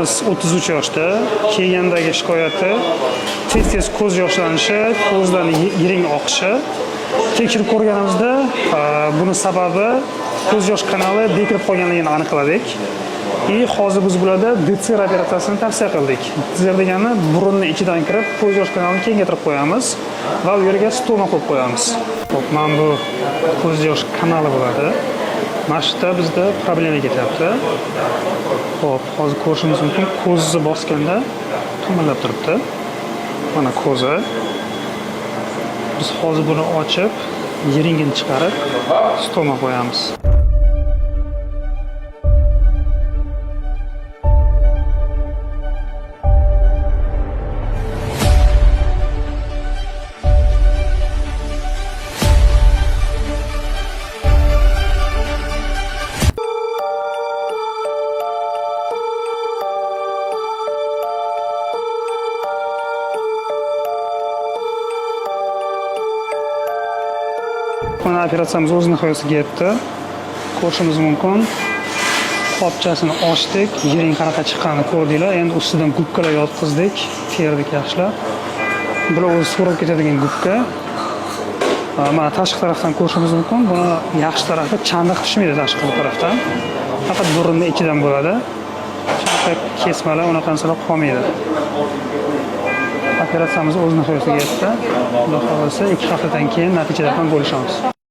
Qizimiz 33 yoshda. Kelgandagi shikoyati tez ko'z yoshlanishi, ko'zdan yiring oqishi. Tekshirib ko'rganimizda buni sababi ko'z yosh kanali bekilib qolganligini aniqladik. Hozir biz bularda DCR operatsiyasini tavsiya qildik. DCR degani burunning ichidan kirib, ko'z yosh kanalini kengaytirib qo'yamiz va u yerga stoma qo'yib qo'yamiz. Xo'p, mana bu ko'z yosh kanali bo'ladi. Mana shu yerda bizda problema ketyapti. Xo'p, hozir ko'rishimiz mumkin, ko'zni bosganda qimirlab turibdi. Mana ko'zi. Biz hozir buni ochib, yiringini chiqarib, stoma qo'yamiz. Mana operatsiyamiz o'z nihoyasiga yetdi. Ko'rishimiz mumkin. Qopchasini ochdik, yiring qanaqa chiqqanini ko'rdinglar. Endi ustidan gubkalar yotqizdik, terdik yaxshilab. Bular o'zi so'rib ketadigan gubka. Mana tashqi tarafdan ko'rishimiz mumkin. Buni yaxshi tarafi chandiq tushmaydi tashqi tarafdan. Faqat burunning ichidan bo'ladi. Shunday kesmalar, unaqa narsalar qolmaydi. Operatsiyamiz o'z nihoyasiga yetdi. Xudo xohlasa 2 haftadan keyin natijadan bo'lishamiz.